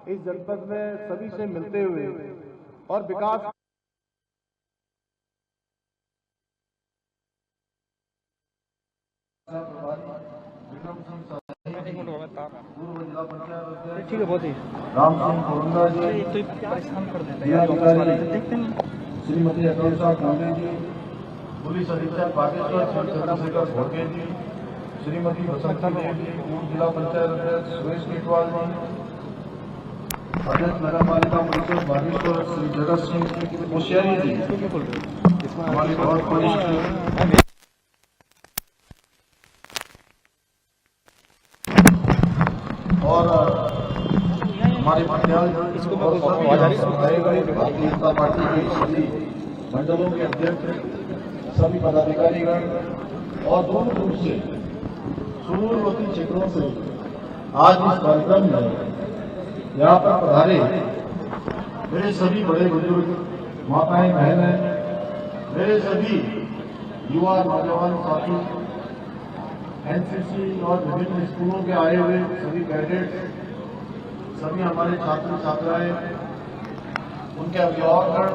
इस जनपद में सभी से मिलते हुए और विकास ठीक है, बहुत ही राम सिंह कोरंगा जी, तो परेशान कर देते हैं। श्रीमती अकलसा कांडे जी, पुलिस अधीक्षक बागेश्वर श्री चंद्रशेखर घोड़के जी, श्रीमती बसंती देवी, पूर्व जिला पंचायत अध्यक्ष सुरेश मीटवाल जी, अध्यक्ष नगर पालिका परिषद बागेश्वर श्री जगत सिंह कोश्यारी जी, हमारे बहुत वरिष्ठ और हमारे भारतीय जनता पार्टी के सभी मंडलों के अध्यक्ष, सभी पदाधिकारीगण और दूर दूर से सुदूरवर्ती क्षेत्रों से आज इस कार्यक्रम में यहाँ पर पधारे मेरे सभी बड़े बुजुर्ग, माताएं, बहनें, मेरे सभी युवा नौजवान साथी, एनसीसी और विभिन्न स्कूलों के आए हुए सभी कैडेट्स, सभी हमारे छात्र छात्राएं, उनके अभिभावकगण,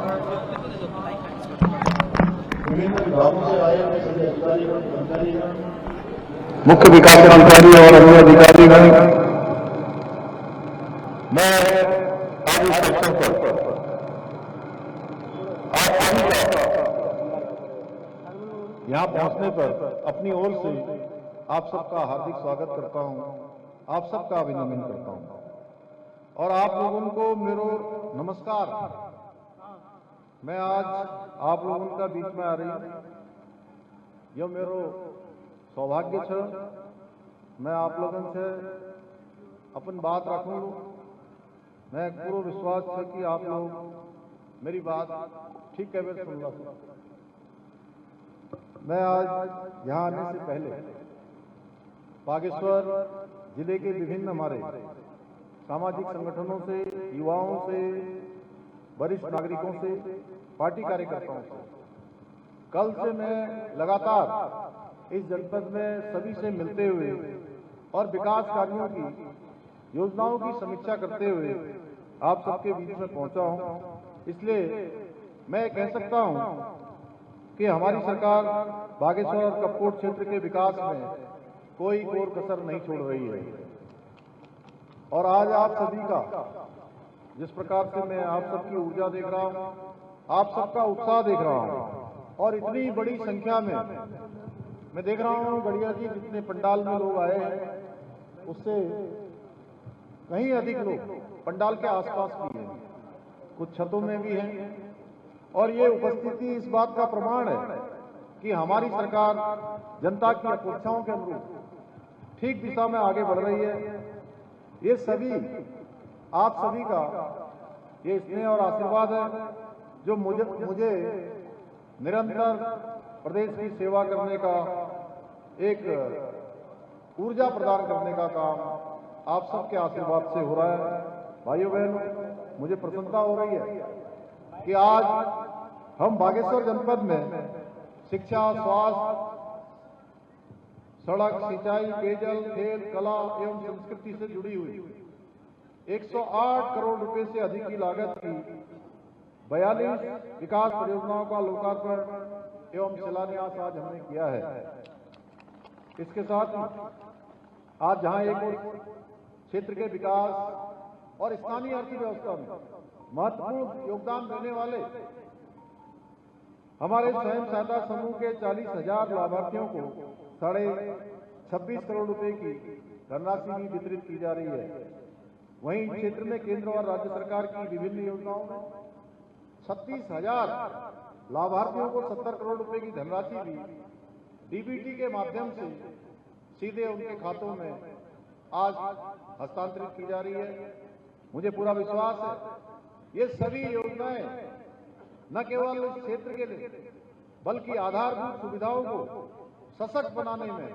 विभिन्न विभागों से आए हुए सभी अधिकारीगण, कर्मचारीगण, मुख्य विकास अधिकारी और अन्य अधिकारीगण, मैं आज इस अवसर पर आप सभी का यहाँ पहुँचने पर अपनी ओर से आप सबका हार्दिक स्वागत करता हूँ, आप सबका अभिनंदन करता हूँ और आप लोगों को मेरो नमस्कार। मैं आज आप लोगों का बीच में आ रही हूँ, यह मेरो सौभाग्य है। मैं आप लोगों से अपन बात रखूँ, मैं पूरा विश्वास है कि आप लोग मेरी बात ठीक है सुन लो। मैं आज यहाँ आने से पहले बागेश्वर जिले के विभिन्न हमारे सामाजिक संगठनों से, युवाओं से, वरिष्ठ नागरिकों से, पार्टी कार्यकर्ताओं से कल से मैं लगातार इस जनपद में सभी से मिलते हुए और विकास कार्यों की योजनाओं की समीक्षा करते हुए आप सबके बीच में पहुंचा हूं। इसलिए मैं कह सकता हूं कि हमारी सरकार बागेश्वर और कपकोट क्षेत्र के विकास में कोई और कसर नहीं छोड़ रही है। और आज आप सभी का जिस प्रकार से मैं आप सबकी ऊर्जा देख रहा हूं, आप सबका उत्साह देख रहा हूं और इतनी बड़ी संख्या में मैं देख रहा हूं गड़िया जी, जितने पंडाल में लोग आए हैं उससे कहीं अधिक लोग पंडाल के आसपास भी हैं, कुछ छतों में भी हैं और ये उपस्थिति इस बात का प्रमाण है कि हमारी सरकार जनता की अपेक्षाओं के अनुरूप ठीक दिशा में आगे बढ़ रही है। ये सभी आप सभी का ये स्नेह और आशीर्वाद है जो मुझे निरंतर प्रदेश की सेवा करने का, एक ऊर्जा प्रदान करने का काम आप सबके आशीर्वाद से हो रहा है। भाइयों बहनों, मुझे प्रसन्नता हो रही है कि आज हम बागेश्वर जनपद में शिक्षा, स्वास्थ्य, सड़क, सिंचाई, पेयजल, खेल, कला एवं संस्कृति से जुड़ी हुई 108 करोड़ रुपए से अधिक की लागत की 42 विकास परियोजनाओं का लोकार्पण एवं शिलान्यास आज हमने किया है। इसके साथ ही आज जहां एक क्षेत्र के विकास और स्थानीय अर्थव्यवस्था में महत्वपूर्ण योगदान देने वाले हमारे स्वयं सहायता समूह के 40,000 लाभार्थियों को 26.5 करोड़ रुपए की धनराशि भी वितरित की जा रही है। वहीं क्षेत्र में केंद्र और राज्य सरकार की विभिन्न योजनाओं में 36,000 लाभार्थियों को 70 करोड़ रुपए की धनराशि भी डीबीटी के माध्यम से सीधे उनके खातों में आज हस्तांतरित की जा रही है। मुझे पूरा विश्वास है ये सभी योजनाएं न केवल इस क्षेत्र के लिए बल्कि आधारभूत सुविधाओं को सशक्त बनाने में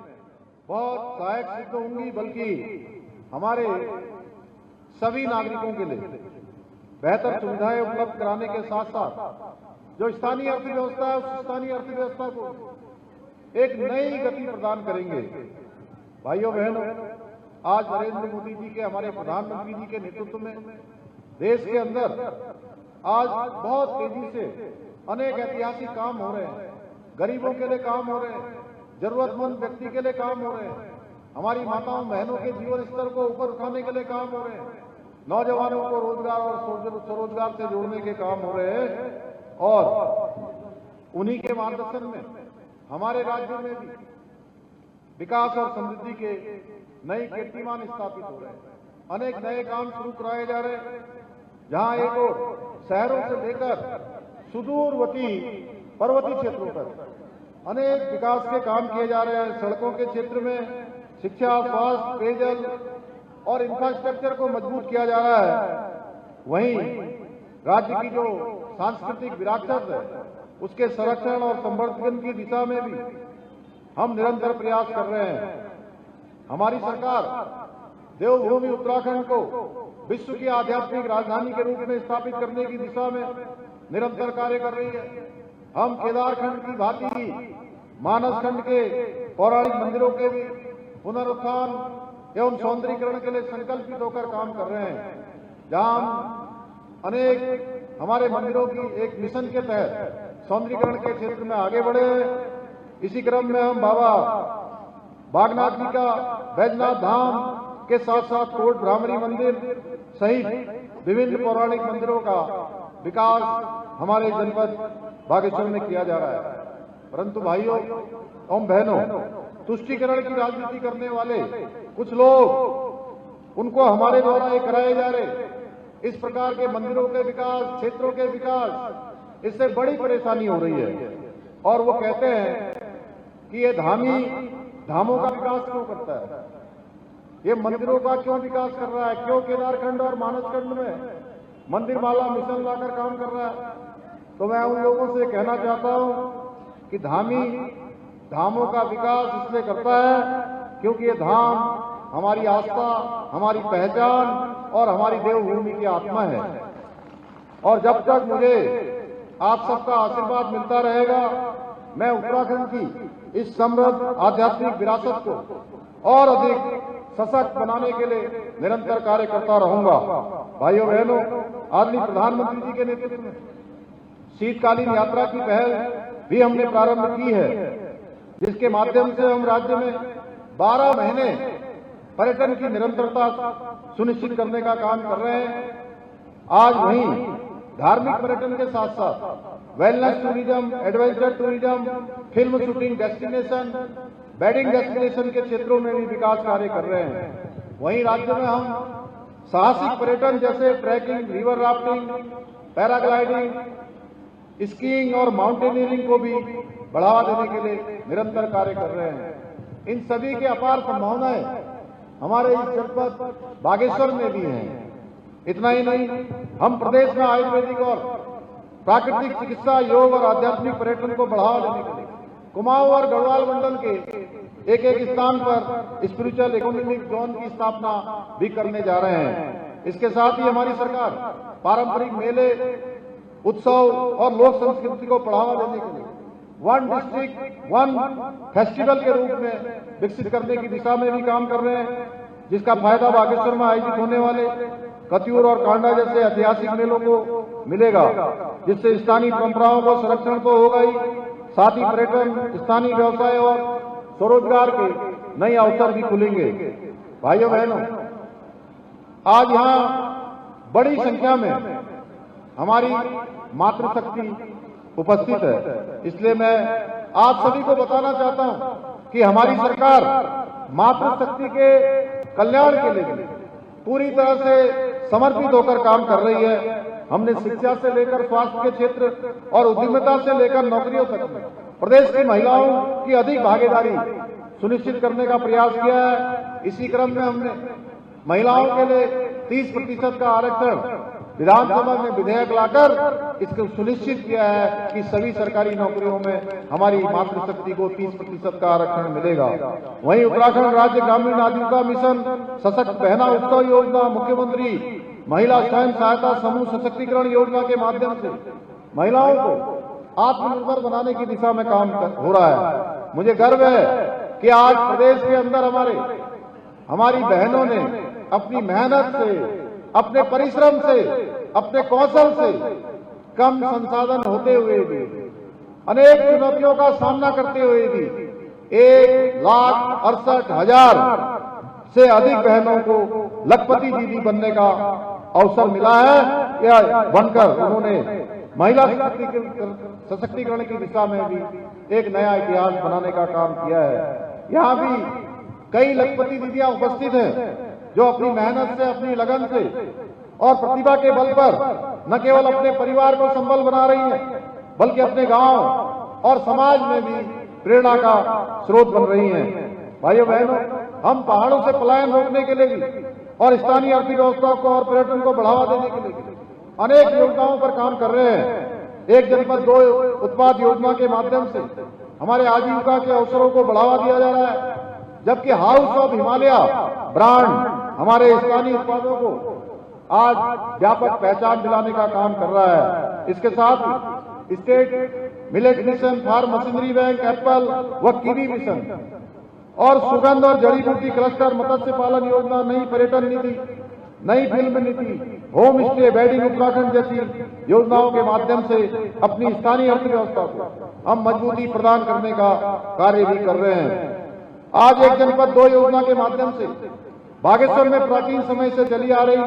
बहुत सहायक सिद्ध होंगी, बल्कि हमारे सभी नागरिकों के लिए बेहतर सुविधाएं उपलब्ध कराने के साथ साथ जो स्थानीय अर्थव्यवस्था है उस स्थानीय अर्थव्यवस्था को एक नई गति प्रदान करेंगे। भाइयों बहनों, आज नरेंद्र मोदी जी के, हमारे प्रधानमंत्री जी के नेतृत्व में देश के अंदर आज बहुत तेजी से अनेक ऐतिहासिक काम हो रहे हैं। गरीबों के लिए काम हो रहे हैं, जरूरतमंद व्यक्ति के लिए काम हो रहे हैं, हमारी माताओं बहनों के जीवन स्तर को ऊपर उठाने के लिए काम हो रहे हैं, नौजवानों को रोजगार और स्वरोजगार से जोड़ने के काम हो रहे हैं। और उन्हीं के मार्गदर्शन में हमारे राज्य में भी विकास और समृद्धि के नए कीर्तिमान स्थापित हो रहे हैं। अनेक नए काम शुरू कराए जा रहे हैं, जहां एक और शहरों से लेकर सुदूरवर्ती पर्वतीय क्षेत्रों तक अनेक विकास के काम किए जा रहे हैं। सड़कों के क्षेत्र में शिक्षा, स्वास्थ्य, पेयजल और इंफ्रास्ट्रक्चर को मजबूत किया जा रहा है। वहीं राज्य की जो सांस्कृतिक विरासत है उसके संरक्षण और संवर्धन की दिशा में भी हम निरंतर प्रयास कर रहे हैं। हमारी सरकार देवभूमि उत्तराखंड को विश्व की आध्यात्मिक राजधानी के रूप में स्थापित करने की दिशा में निरंतर कार्य कर रही है। हम केदारखंड की भांति ही मानसखंड के पौराणिक मंदिरों के भी पुनरुत्थान एवं सौंदर्यीकरण के लिए संकल्पित होकर काम कर रहे हैं। जहां हम अनेक हमारे मंदिरों की एक मिशन के तहत सौंदर्यीकरण के क्षेत्र में आगे बढ़े हैं। इसी क्रम में हम बाबा बागनाथ जी का बैजनाथ धाम के साथ साथ कोट भ्रामरी मंदिर सहित विभिन्न पौराणिक मंदिरों का विकास हमारे जनपद बागेश्वर में किया जा रहा है। परंतु भाइयों एवं बहनों, तुष्टीकरण की राजनीति करने वाले कुछ लोग, उनको हमारे द्वारा ये कराए जा रहे इस प्रकार के मंदिरों के विकास, क्षेत्रों के विकास, इससे बड़ी परेशानी हो रही है। और वो कहते हैं कि ये धामों का विकास क्यों करता है, ये मंदिरों का क्यों विकास कर रहा है, क्यों केदारखंड और मानसखंड में मंदिर माला मिशन लाकर काम कर रहा है। तो मैं उन लोगों से कहना चाहता हूं कि धामों का विकास इसलिए करता है क्योंकि ये धाम हमारी आस्था, हमारी पहचान और हमारी देवभूमि की आत्मा है। और जब तक मुझे आप सबका आशीर्वाद मिलता रहेगा, मैं उत्तराखंड की इस समृद्ध आध्यात्मिक विरासत को और अधिक सशक्त बनाने के लिए निरंतर कार्य करता रहूंगा। भाइयों बहनों, आदरणीय प्रधानमंत्री जी के नेतृत्व में शीतकालीन यात्रा की पहल भी हमने प्रारंभ की है, जिसके माध्यम से हम राज्य में 12 महीने पर्यटन की निरंतरता सुनिश्चित करने का काम कर रहे हैं। आज वहीं धार्मिक पर्यटन के साथ साथ wellness tourism, adventure tourism, film shooting destination, wedding destination के क्षेत्रों में भी विकास कार्य कर रहे हैं। वहीं राज्य में हम साहसिक पर्यटन जैसे trekking, river rafting, paragliding, skiing और माउंटेनियरिंग को भी बढ़ावा देने के लिए निरंतर कार्य कर रहे हैं। इन सभी के अपार संभावनाएं हमारे इस जनपद बागेश्वर में भी हैं। इतना ही नहीं, हम प्रदेश में आयुर्वेदिक और प्राकृतिक चिकित्सा, योग और आध्यात्मिक पर्यटन को बढ़ावा देने के लिए कुमाऊं और गढ़वाल मंडल के एक एक स्थान पर स्पिरिचुअल इकोनॉमिक जोन की स्थापना भी करने जा रहे हैं। इसके साथ ही हमारी सरकार पारंपरिक मेले, उत्सव और लोक संस्कृति को बढ़ावा देने के लिए वन डिस्ट्रिक्ट वन फेस्टिवल के रूप में विकसित करने की दिशा में भी काम कर रहे हैं, जिसका फायदा बागेश्वर में आयोजित होने वाले कत्यूर और कांडा जैसे ऐतिहासिक मेलों को मिलेगा, जिससे स्थानीय परंपराओं को संरक्षण तो होगा ही, साथ ही पर्यटन, स्थानीय व्यवसाय और स्वरोजगार के नए अवसर भी खुलेंगे। भाइयों बहनों, आज यहाँ बड़ी संख्या में हमारी मातृशक्ति उपस्थित है, इसलिए मैं आप सभी को बताना चाहता हूं कि हमारी सरकार मातृशक्ति के कल्याण के लिए पूरी तरह से समर्पित होकर काम कर रही है। हमने शिक्षा से लेकर स्वास्थ्य के क्षेत्र और उद्यमिता से लेकर नौकरियों तक प्रदेश की महिलाओं की अधिक भागीदारी सुनिश्चित करने का प्रयास किया है। इसी क्रम में हमने महिलाओं के लिए 30% का आरक्षण विधानसभा में विधेयक लाकर इसको सुनिश्चित किया है कि सभी सरकारी नौकरियों में हमारी मातृशक्ति को 30% का आरक्षण मिलेगा। वहीं उत्तराखंड राज्य ग्रामीण आजीविका मिशन सशक्त बहना उत्सव योजना, मुख्यमंत्री महिला स्वयं सहायता समूह सशक्तिकरण योजना के माध्यम से महिलाओं को आत्मनिर्भर बनाने की दिशा में काम हो रहा है। मुझे गर्व है कि आज प्रदेश के अंदर हमारे हमारी बहनों ने अपनी मेहनत से, अपने परिश्रम से, अपने कौशल से, कम संसाधन होते हुए भी, अनेक चुनौतियों का सामना करते हुए भी 1,68,000 से अधिक बहनों को लखपति दीदी बनने का अवसर मिला है। या बनकर उन्होंने महिला सशक्तिकरण की दिशा में भी एक नया इतिहास बनाने का काम किया है। यहाँ भी कई लखपति दीदियां उपस्थित हैं जो अपनी मेहनत से, अपनी लगन से और प्रतिभा के बल पर न केवल अपने परिवार को संबल बना रही हैं, बल्कि अपने गांव और समाज में भी प्रेरणा का स्रोत बन रही हैं। भाइयों बहनों, हम पहाड़ों से पलायन रोकने के लिए भी और स्थानीय अर्थव्यवस्था को और पर्यटन को बढ़ावा देने के लिए अनेक योजनाओं पर काम कर रहे हैं। एक जनपद दो उत्पाद योजना के माध्यम से हमारे आजीविका के अवसरों को बढ़ावा दिया जा रहा है, जबकि हाउस ऑफ हिमालय ब्रांड हमारे स्थानीय उत्पादों को आज व्यापक पहचान दिलाने का काम कर रहा है। इसके साथ ही state millet mission, farm machinery bank, apple व कीवी मिशन और सुगंध और जड़ी बूटी क्लस्टर, मत्स्य पालन योजना, नई पर्यटन नीति, नई फिल्म नीति, होम स्टे, वेडिंग उत्तराखंड जैसी योजनाओं के माध्यम से अपनी स्थानीय अर्थव्यवस्था को हम मजबूती प्रदान करने का कार्य भी कर रहे हैं। आज एक जनपद दो योजना के माध्यम से बागेश्वर में प्राचीन समय से चली आ रही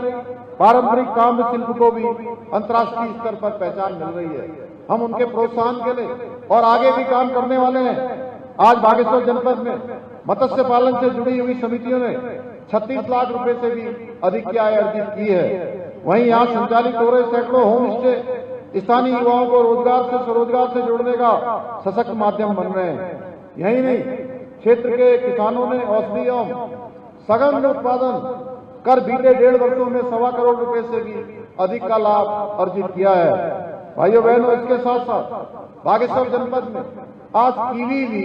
पारंपरिक काम्य शिल्प को भी अंतर्राष्ट्रीय स्तर पर पहचान मिल रही है। हम उनके प्रोत्साहन के लिए और आगे भी काम करने वाले हैं। आज बागेश्वर जनपद में मत्स्य पालन से जुड़ी हुई समितियों ने 36 लाख रुपए से भी अधिक की आय अर्जित की है। वहीं यहाँ संचालित हो रहे सैकड़ों होम स्टे स्थानीय युवाओं को रोजगार से स्वरोजगार से जोड़ने का सशक्त माध्यम बन रहे हैं। यही नहीं, क्षेत्र के किसानों ने औषधि एवं सघन उत्पादन कर बीते 1.5 वर्षों में 1.25 करोड़ रुपए से भी अधिक का लाभ अर्जित किया है। भाइयों बहनों, इसके साथ साथ बागेश्वर जनपद में आज कीवी भी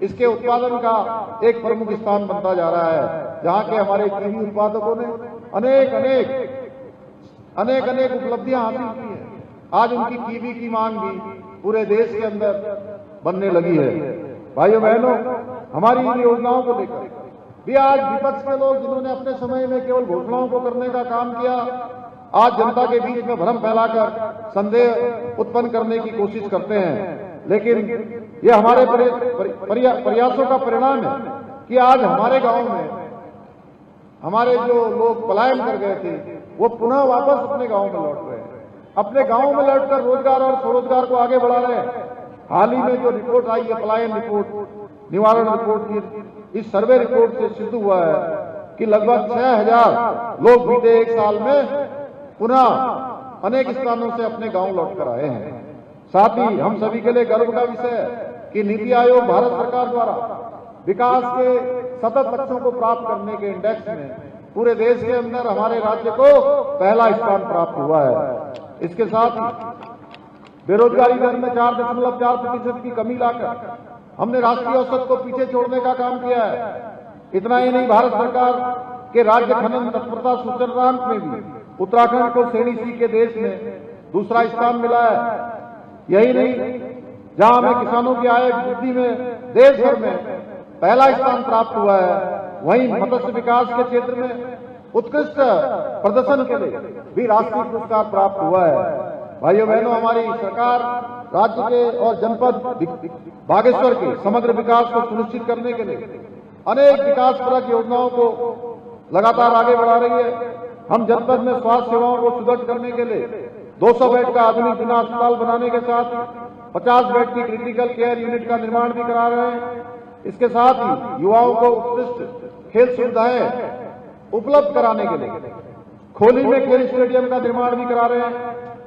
इसके उत्पादन का एक प्रमुख स्थान बनता जा रहा है, जहां के हमारे कीवी उत्पादकों ने अनेक उपलब्धियां हासिल की है। आज उनकी कीवी की मांग भी पूरे देश के अंदर बनने लगी है। भाइयों बहनों, हमारी इन योजनाओं को लेकर भी आज विपक्ष के लोग, जिन्होंने अपने समय में केवल घोषणाओं को करने का काम किया, आज जनता के बीच में भ्रम फैलाकर संदेह उत्पन्न करने की कोशिश करते हैं। लेकिन ये हमारे प्रयासों का परिणाम है कि आज हमारे गांव में हमारे जो लोग पलायन कर गए थे वो पुनः वापस अपने गांव में लौट रहे हैं, अपने गांव में लौटकर रोजगार और स्वरोजगार को आगे बढ़ा रहे हैं। हाल ही में जो रिपोर्ट आई है, पलायन रिपोर्ट, निवारण रिपोर्ट की, इस सर्वे रिपोर्ट से सिद्ध हुआ है कि लगभग 6,000 लोग बीते 1 साल में पुनः अनेक स्थानों से अपने गांव लौटकर आए हैं। साथ ही हम सभी के लिए गर्व का विषय है कि नीति आयोग भारत सरकार द्वारा विकास के सतत लक्ष्यों को प्राप्त करने के इंडेक्स में पूरे देश के अंदर हमारे राज्य को पहला स्थान प्राप्त हुआ है। इसके साथ ही बेरोजगारी दर में 4.4% की कमी लाकर हमने राष्ट्रीय औसत को पीछे छोड़ने का काम किया है। इतना ही नहीं, भारत सरकार के राज्य खनन तत्परता सूचकांक में भी उत्तराखंड को श्रेणी सी के देश में दूसरा स्थान मिला है। यही नहीं, जहां हमें किसानों की आय वृद्धि में देश भर में पहला स्थान प्राप्त हुआ है, वहीं मत्स्य विकास के क्षेत्र में उत्कृष्ट प्रदर्शन के लिए भी राष्ट्रीय पुरस्कार प्राप्त हुआ है। भाइयों बहनों, हमारी सरकार राज्य के और जनपद बागेश्वर के समग्र विकास को सुनिश्चित करने के लिए अनेक विकासपरक योजनाओं को लगातार आगे बढ़ा रही है। हम जनपद में स्वास्थ्य सेवाओं को सुदृढ़ करने के लिए 200 बेड का आधुनिक जिला अस्पताल बनाने के साथ 50 बेड की क्रिटिकल केयर यूनिट का निर्माण भी करा रहे हैं। इसके साथ ही युवाओं को उत्कृष्ट खेल सुविधाएं उपलब्ध कराने के लिए खोली में खेल स्टेडियम का निर्माण भी करा रहे हैं।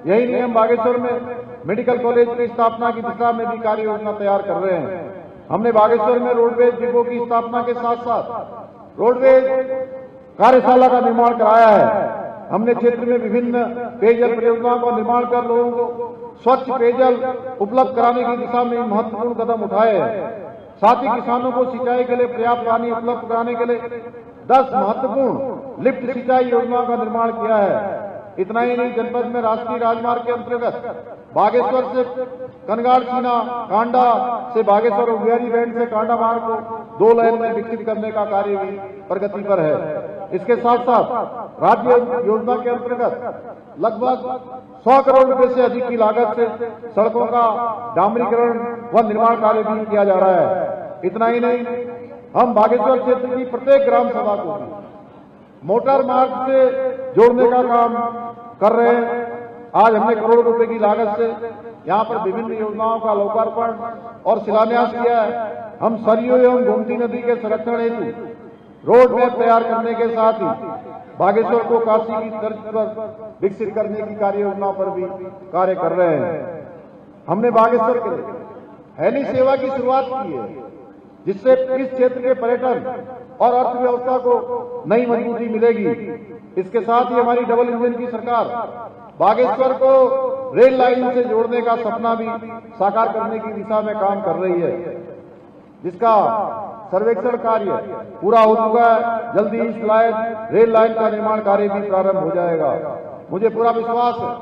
यही नहीं, हम बागेश्वर में मेडिकल कॉलेज की स्थापना की दिशा में भी कार्य योजना तैयार कर रहे हैं। हमने बागेश्वर में रोडवेज डिपो की स्थापना के साथ साथ रोडवेज कार्यशाला का निर्माण कराया है। हमने क्षेत्र में विभिन्न पेयजल परियोजनाओं का निर्माण कर लोगों को स्वच्छ पेयजल उपलब्ध कराने की दिशा में महत्वपूर्ण कदम उठाए हैं। साथ ही किसानों को सिंचाई के लिए पर्याप्त पानी उपलब्ध कराने के लिए 10 महत्वपूर्ण लिफ्ट सिंचाई योजनाओं का निर्माण किया है। इतना ही नहीं, जनपद में राष्ट्रीय राजमार्ग के अंतर्गत बागेश्वर से कनगाड़ सीना, कांडा से बागेश्वर और बिहारी बैंड से कांडा मार्ग को 2 लेन में विकसित करने का कार्य भी प्रगति पर है। इसके साथ साथ राज्य योजना के अंतर्गत लगभग 100 करोड़ रुपए से अधिक की लागत से सड़कों का डामरीकरण व निर्माण कार्य भी किया जा रहा है। इतना ही नहीं, हम बागेश्वर क्षेत्र की प्रत्येक ग्राम सभा को मोटर मार्ग से जोड़ने का काम कर रहे हैं। आज हमने करोड़ों रुपए की लागत से यहाँ पर विभिन्न योजनाओं का लोकार्पण और शिलान्यास किया है। हम सरयू एवं गोमती नदी के संरक्षण हेतु रोड मैप तैयार करने के साथ ही बागेश्वर को काशी की तर्ज पर विकसित करने की कार्य योजना पर भी कार्य कर रहे हैं। हमने बागेश्वर के हेली सेवा की शुरुआत की है, जिससे इस क्षेत्र के पर्यटन और अर्थव्यवस्था को नई मजबूती मिलेगी। इसके साथ ही हमारी डबल इंजन की सरकार बागेश्वर को रेल लाइन से जोड़ने का सपना भी साकार करने की दिशा में काम कर रही है, जिसका सर्वेक्षण कार्य पूरा हो चुका है। जल्दी इस रेल लाइन का निर्माण कार्य भी प्रारंभ हो जाएगा। मुझे पूरा विश्वास है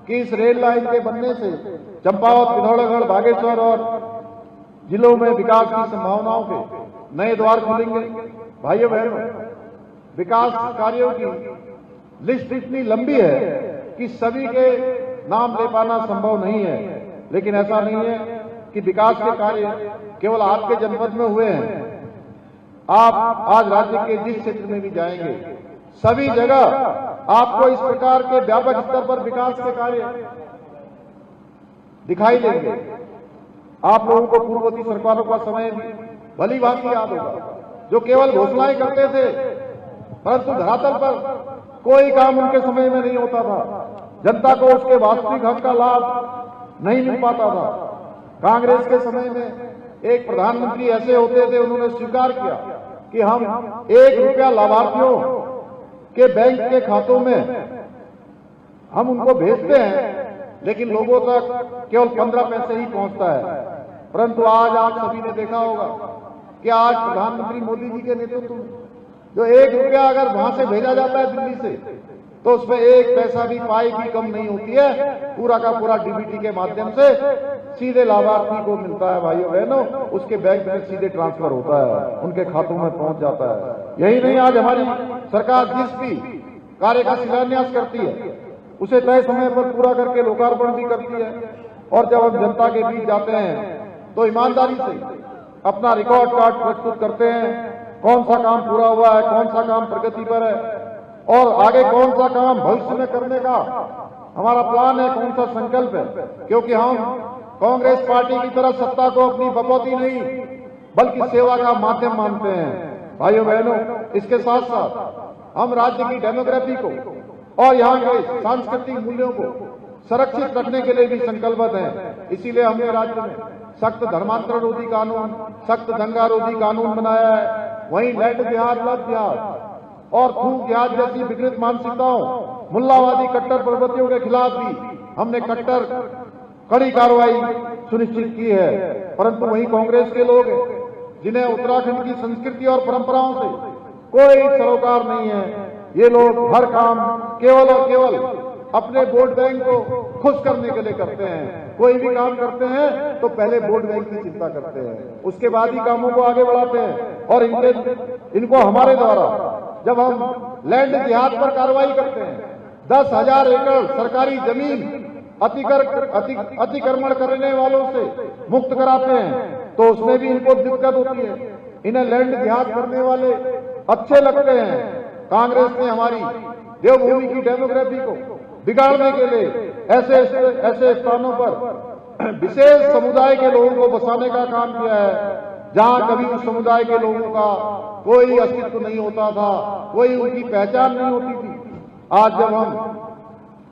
कि इस रेल लाइन के बनने से चंपावत, पिथौरागढ़, बागेश्वर और जिलों में विकास की संभावनाओं के नए द्वार खुलेंगे। भाइयों बहनों, विकास कार्यों की लिस्ट इतनी लंबी है कि सभी के नाम ले पाना संभव नहीं है, लेकिन ऐसा नहीं है कि विकास के कार्य केवल आपके जनपद में हुए हैं। आप आज राज्य के जिस क्षेत्र में भी जाएंगे, सभी जगह आपको इस प्रकार के व्यापक स्तर पर विकास के कार्य दिखाई देंगे। आप लोगों को पूर्ववर्ती सरकारों का समय भी भली भांति याद होगा, जो केवल घोषणाएं करते थे, परंतु धरातल पर कोई काम उनके समय में नहीं होता था। जनता को उसके वास्तविक हक का लाभ नहीं मिल पाता था। कांग्रेस के समय में एक प्रधानमंत्री ऐसे होते थे, उन्होंने स्वीकार किया कि हम 1 रुपया लाभार्थियों के बैंक के खातों में हम उनको भेजते हैं, लेकिन लोगों तक केवल 15 पैसे ही पहुंचता है। परंतु आज आप सभी ने देखा होगा कि आज प्रधानमंत्री मोदी जी के नेतृत्व में जो 1 रुपया अगर वहां से भेजा जाता है दिल्ली से, तो उसमें 1 पैसा भी पाई की कम नहीं होती है। पूरा का पूरा डीबीटी के माध्यम से सीधे लाभार्थी को मिलता है। भाइयों बहनों, उसके बैंक में सीधे ट्रांसफर होता है, उनके खातों में पहुंच जाता है। यही नहीं, आज हमारी सरकार जिस भी कार्य का शिलान्यास करती है, उसे तय समय पर पूरा करके लोकार्पण भी करती है। और जब हम जनता के बीच जाते हैं तो ईमानदारी से अपना रिकॉर्ड कार्ड प्रस्तुत करते हैं, कौन सा काम पूरा हुआ है, कौन सा काम प्रगति पर है और आगे कौन सा काम भविष्य में करने का हमारा प्लान है, कौन सा संकल्प है। क्योंकि हम कांग्रेस पार्टी की तरह सत्ता को अपनी बकौती नहीं, बल्कि सेवा का माध्यम मानते हैं। भाइयों बहनों, इसके साथ साथ हम राज्य की डेमोग्राफी को और यहाँ के सांस्कृतिक मूल्यों को संरक्षित रखने के लिए भी संकल्पित हैं। इसीलिए हमने राज्य में सख्त धर्मांतरण रोधी कानून, सख्त दंगा रोधी कानून बनाया है। वहीं लैंड जिहाद, लव जिहाद और थूक जिहाद जैसी विकृत मानसिकताओं, मुल्लावादी कट्टर प्रवृत्तियों के खिलाफ भी हमने कड़ी कार्रवाई सुनिश्चित की है। परंतु वहीं कांग्रेस के लोग जिन्हें उत्तराखंड की संस्कृति और परंपराओं से कोई सरोकार नहीं है, ये लोग हर काम केवल और केवल अपने वोट बैंक को खुश करने के लिए करते हैं। कोई भी काम करते हैं तो पहले वोट बैंक की चिंता करते हैं, उसके बाद ही कामों को आगे बढ़ाते हैं। और इनको हमारे द्वारा जब हम लैंड जिहाद पर कार्रवाई करते हैं, 10,000 एकड़ सरकारी जमीन अतिक्रमण करने वालों से मुक्त कराते हैं, तो उसमें भी इनको दिक्कत होती है। इन्हें लैंड जिहाद करने वाले अच्छे लगते हैं। कांग्रेस ने हमारी देवभूमि की डेमोग्राफी को बिगाड़ने के लिए ऐसे स्थानों पर विशेष समुदाय के लोगों को बसाने का काम किया है, जहां कभी उस समुदाय के लोगों का कोई अस्तित्व नहीं होता था, कोई उनकी पहचान नहीं होती थी। आज जब हम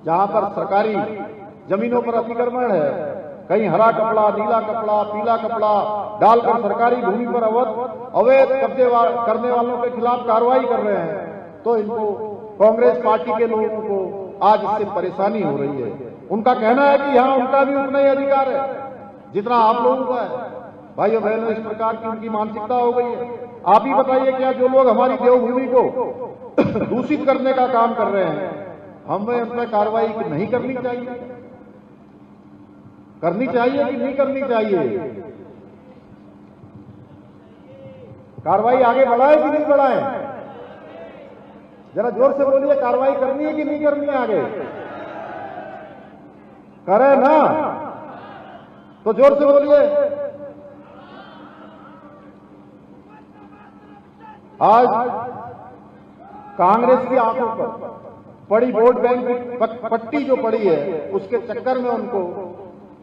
जहां पर सरकारी जमीनों पर अतिक्रमण है, कहीं हरा कपड़ा, नीला कपड़ा, पीला कपड़ा डालकर सरकारी भूमि पर अवैध कब्जे करने वालों के खिलाफ कार्रवाई कर रहे हैं, तो इनको कांग्रेस पार्टी के लोगों को आज इससे परेशानी हो रही है। उनका कहना है कि यहाँ उनका भी उतना ही अधिकार है जितना आप लोगों का है। भाइयों बहनों, इस प्रकार की उनकी मानसिकता हो गई है। आप ही बताइए, क्या जो लोग हमारी देवभूमि को दूषित करने का काम कर रहे हैं, हमें उन पर कार्रवाई नहीं करनी चाहिए? करनी चाहिए कि नहीं करनी चाहिए? कार्रवाई आगे बढ़ाए कि नहीं बढ़ाए? जरा जोर से बोलिए, कार्रवाई करनी है कि नहीं करनी है आगे? करे ना तो जोर से बोलिए। आज कांग्रेस की आंखों पर पड़ी वोट बैंक की पट्टी जो पड़ी है, उसके चक्कर में उनको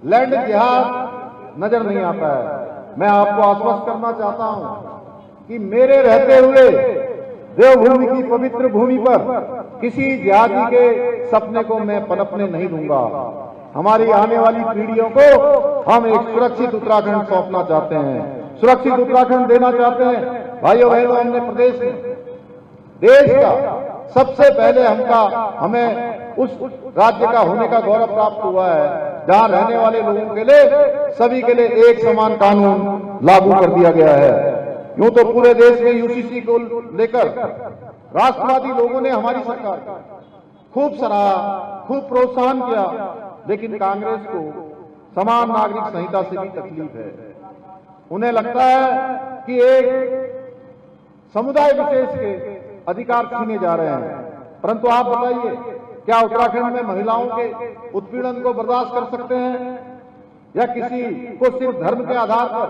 लैंड जिहाद नजर नहीं आता है। मैं आपको आश्वस्त करना चाहता हूं कि मेरे रहते हुए देवभूमि की पवित्र भूमि पर किसी जिहादी के सपने को मैं पनपने नहीं दूंगा। हमारी आने वाली पीढ़ियों को हम एक सुरक्षित उत्तराखंड सौंपना चाहते हैं, सुरक्षित उत्तराखंड देना चाहते हैं। भाइयों बहनों, हमने प्रदेश में देश का सबसे पहले हमें उस राज्य का होने का गौरव प्राप्त हुआ है जहां रहने वाले लोगों के लिए, सभी के लिए एक समान कानून लागू कर दिया गया है। यूं तो पूरे देश में यूसीसी को लेकर राष्ट्रवादी लोगों ने हमारी सरकार का खूब सराहा, खूब प्रोत्साहन किया, लेकिन कांग्रेस को समान नागरिक संहिता से भी तकलीफ है। उन्हें लगता है कि एक समुदाय विशेष के अधिकार छीने जा रहे हैं। परंतु आप बताइए, क्या उत्तराखंड में महिलाओं के उत्पीड़न को बर्दाश्त कर सकते हैं, या किसी को सिर्फ धर्म के आधार पर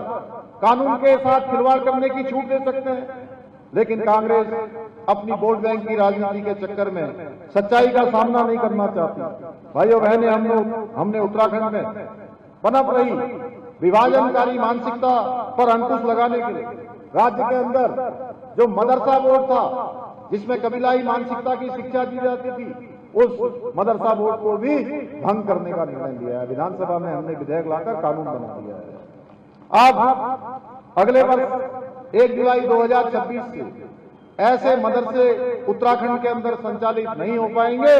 कानून के साथ खिलवाड़ करने की छूट दे सकते हैं? लेकिन कांग्रेस अपनी वोट बैंक की राजनीति के चक्कर में सच्चाई का सामना नहीं करना चाहती। भाइयों बहनें, हमने उत्तराखंड में पनप रही विभाजनकारी मानसिकता पर अंकुश लगाने के लिए राज्य के अंदर जो मदरसा बोर्ड था, जिसमें कबीलाई मानसिकता की शिक्षा दी जाती थी, उस मदरसा बोर्ड को भी भंग करने का निर्णय लिया है। विधानसभा में हमने विधेयक लाकर कानून बना दिया है। अब अगले वर्ष 1 जुलाई 2026 से ऐसे मदरसे उत्तराखंड के अंदर संचालित नहीं हो पाएंगे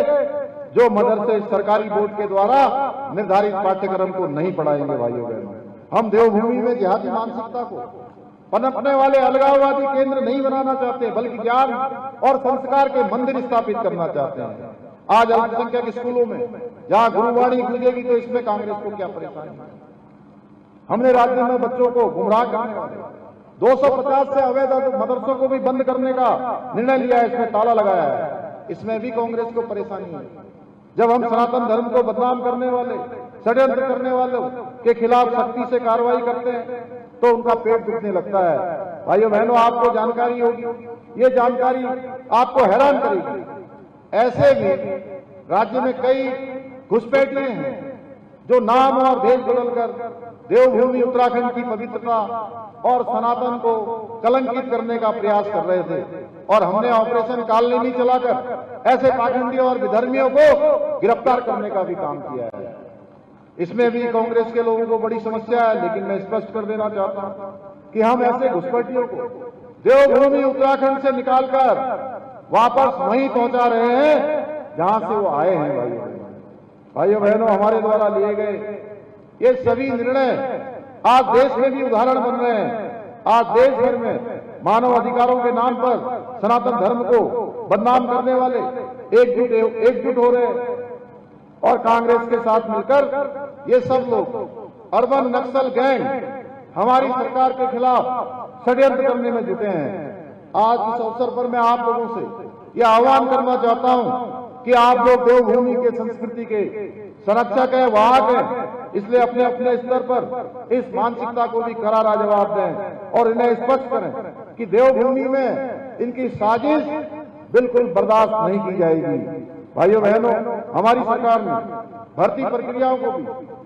जो मदरसे सरकारी बोर्ड के द्वारा निर्धारित पाठ्यक्रम को नहीं पढ़ाएंगे। भाइयों बहनों, हम देवभूमि में जिहादी मानसिकता को पनपने वाले अलगाववादी केंद्र नहीं बनाना चाहते, बल्कि ज्ञान और संस्कार के मंदिर स्थापित करना चाहते हैं। आज अल्पसंख्यक स्कूलों में जहां गुरुवाणी गूंजेगी तो इसमें कांग्रेस को क्या परेशानी है? हमने राज्य में बच्चों को गुमराह करने वाले 250 से अवैध मदरसों को भी बंद करने का निर्णय लिया है, इसमें ताला लगाया है। इसमें भी कांग्रेस को परेशानी है। जब हम सनातन धर्म को बदनाम करने वाले, षड्यंत्र करने वालों के खिलाफ सख्ती से कार्रवाई करते हैं तो उनका पेट दुखने लगता है। भाइयों बहनों, आपको जानकारी होगी, ये जानकारी आपको हैरान करेगी। ऐसे भी राज्य में कई घुसपैठिए हैं जो नाम और देश बदलकर देवभूमि उत्तराखंड की पवित्रता और सनातन को कलंकित करने का प्रयास कर रहे थे, और हमने ऑपरेशन कालनेमी चलाकर ऐसे पाखंडियों और विधर्मियों को गिरफ्तार करने का भी काम किया है। इसमें भी कांग्रेस के लोगों को बड़ी समस्या है, लेकिन मैं स्पष्ट कर देना चाहता हूं कि हम ऐसे घुसपैठियों को देवभूमि उत्तराखंड से निकालकर वापस वहीं पहुंचा रहे हैं जहां से वो आए हैं। भाइयों बहनों, हमारे द्वारा लिए गए ये सभी निर्णय आज देश में भी उदाहरण बन रहे हैं। आज देश भर में मानव अधिकारों के नाम पर सनातन धर्म को बदनाम करने वाले एकजुट हो रहे हैं, और कांग्रेस के साथ मिलकर ये सब लोग अर्बन नक्सल गैंग हमारी सरकार के खिलाफ षड्यंत्र करने में जुटे हैं। आज इस अवसर पर मैं आप लोगों से यह आह्वान करना चाहता हूं कि आप लोग देवभूमि के संस्कृति के संरक्षक है, वाहक है, इसलिए अपने अपने स्तर पर इस मानसिकता को भी करारा जवाब दें और इन्हें स्पष्ट करें कि देवभूमि में इनकी साजिश बिल्कुल बर्दाश्त नहीं की जाएगी। भाइयों बहनों, हमारी सरकार ने भर्ती प्रक्रियाओं को भी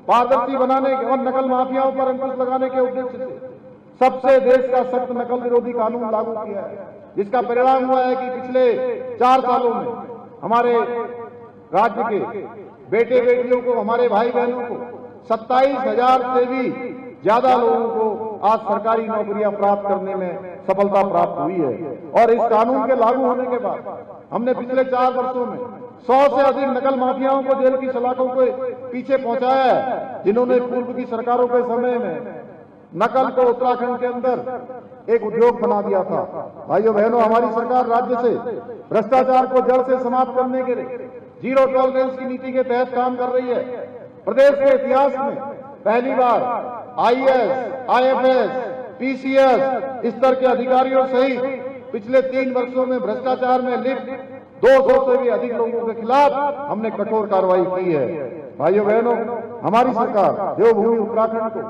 पारदर्शी बनाने और नकल माफियाओं पर अंकुश लगाने के उद्देश्य से सबसे देश का सख्त नकल विरोधी कानून लागू किया है, जिसका परिणाम हुआ है कि पिछले 4 सालों में हमारे राज्य के बेटे बेटियों को, हमारे भाई बहनों को 27,000 से भी ज्यादा लोगों को आज सरकारी नौकरियां प्राप्त करने में सफलता प्राप्त हुई है। और इस कानून के लागू होने के बाद हमने पिछले 4 वर्षों में 100 से अधिक नकल माफियाओं को जेल की सलाखों के पीछे पहुंचाया है, जिन्होंने पूर्व की सरकारों के समय में नकल को उत्तराखंड के अंदर एक उद्योग बना दिया था। भाइयों बहनों, हमारी सरकार राज्य से भ्रष्टाचार को जड़ से समाप्त करने के लिए जीरो टॉलरेंस की नीति के तहत काम कर रही है। प्रदेश के इतिहास में पहली बार आईएएस, आईएफएस, पीसीएस स्तर के अधिकारियों सहित पिछले 3 वर्षों में भ्रष्टाचार में लिप्त 200 से भी अधिक लोगों के खिलाफ हमने कठोर कार्रवाई की है। भाइयों बहनों, हमारी सरकार देवभूमि उत्तराखंड को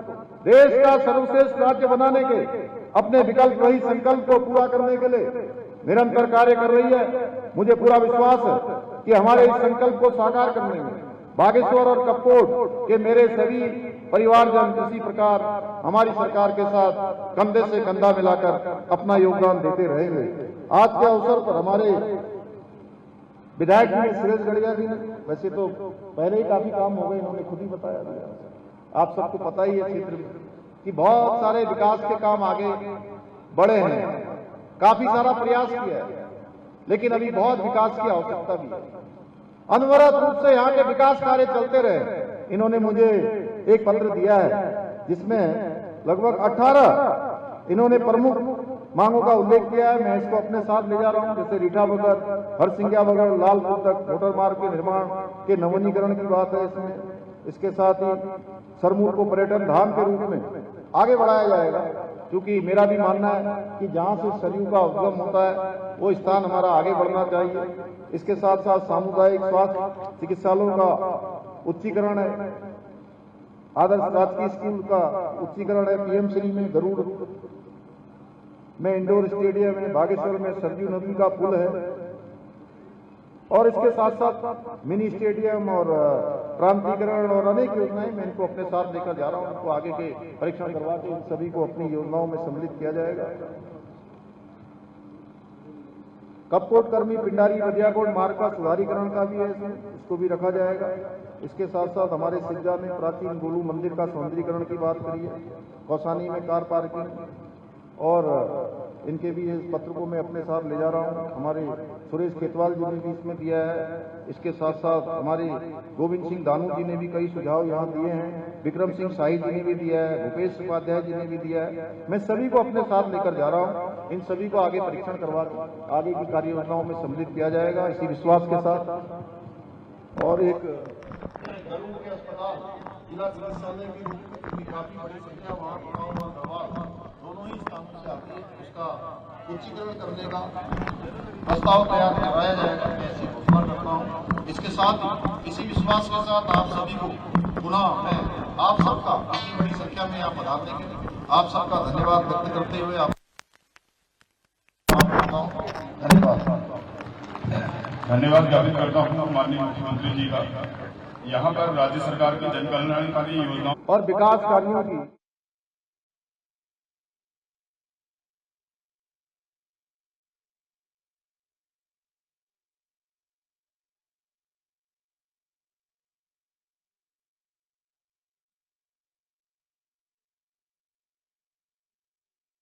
देश का सर्वश्रेष्ठ राज्य बनाने के अपने विकल्प रहित संकल्प को पूरा करने के लिए निरंतर कार्य कर रही है। मुझे पूरा विश्वास है कि हमारे इस संकल्प को साकार करने में बागेश्वर और कपकोट के मेरे सभी परिवारजन इसी प्रकार हमारी सरकार के साथ कंधे से कंधा मिलाकर अपना योगदान देते रहेंगे। आज के अवसर पर हमारे विधायक जी ने, सुरेश गड़िया जी ने, वैसे तो पहले ही काफी काम हो गए, इन्होंने खुद ही बताया। आप सबको पता ही है क्षेत्र में कि बहुत सारे विकास के काम आगे बढ़े हैं, काफी सारा प्रयास किया है, लेकिन अभी बहुत विकास की आवश्यकता भी है। अनवरत रूप से यहाँ के विकास कार्य चलते रहे। इन्होंने मुझे एक पत्र दिया है जिसमें लगभग 18 इन्होंने प्रमुख मांगों का उल्लेख किया है। मैं इसको अपने साथ ले जा रहा हूं, जैसे रीठा बगर, हरसिंगिया बगर, लालपुर तक मोटर मार्ग के निर्माण के नवीनीकरण की बात है इसमें। इसके साथ ही सरमूल को पर्यटन धाम के रूप में आगे बढ़ाया जाएगा, क्योंकि मेरा भी मानना है कि जहां से सरयू का उद्गम होता है वो स्थान हमारा आगे बढ़ना चाहिए। इसके साथ साथ सामुदायिक स्वास्थ्य चिकित्सालयों का उच्चीकरण है, आदर्श राजकीय स्कूल का उच्चीकरण है, पीएम श्री में गरुड़ में इंडोर स्टेडियम है, बागेश्वर में सरयू नदी का पुल है, और इसके साथ साथ मिनी स्टेडियम और प्रांतीकरण और अनेक योजनाएं मैं इनको अपने साथ लेकर जा रहा हूं। इनको आगे के परीक्षण करवा के इन सभी को अपनी योजनाओं में सम्मिलित किया जाएगा। कपकोट कर्मी पिंडारी बदियाकोट मार्ग का सुधारीकरण का भी है, इसको भी रखा जाएगा। इसके साथ साथ हमारे सिज्जा में प्राचीन गोलू मंदिर का सौंदर्यीकरण की बात करी है, कौसानी में कार पार्किंग, और इनके भी इस पत्र को मैं अपने साथ ले जा रहा हूं। हमारे सुरेश खेतवाल जी ने भी इसमें दिया है। इसके साथ साथ हमारे गोविंद सिंह दानू जी ने भी कई सुझाव यहाँ दिए हैं, विक्रम सिंह शाही जी ने भी दिया है, भूपेश उपाध्याय जी ने भी दिया है। मैं सभी को अपने साथ लेकर जा रहा हूँ। इन सभी को आगे परीक्षण करवा कर आगे की कार्य योजनाओं में सम्मिलित किया जाएगा, इसी विश्वास के साथ। और एक अस्पताल जिला चिकित्सालय की काफी बड़ी संख्या वहाँ दोनों ही स्थानों से आती है, उसका उच्चीकरण करने का प्रस्ताव तैयार कराया जाएगा, मैं ऐसी घोषणा करता हूँ। इसके साथ इसी विश्वास के साथ आप सभी को पुनः मैं आप सबका इतनी बड़ी संख्या में यहाँ पधारने के लिए आप सबका धन्यवाद व्यक्त करते हुए आप धन्यवाद ज्ञापित करता हूँ माननीय मुख्यमंत्री जी का। यहाँ पर राज्य सरकार की जन कल्याणकारी योजनाओं और विकास कार्यों की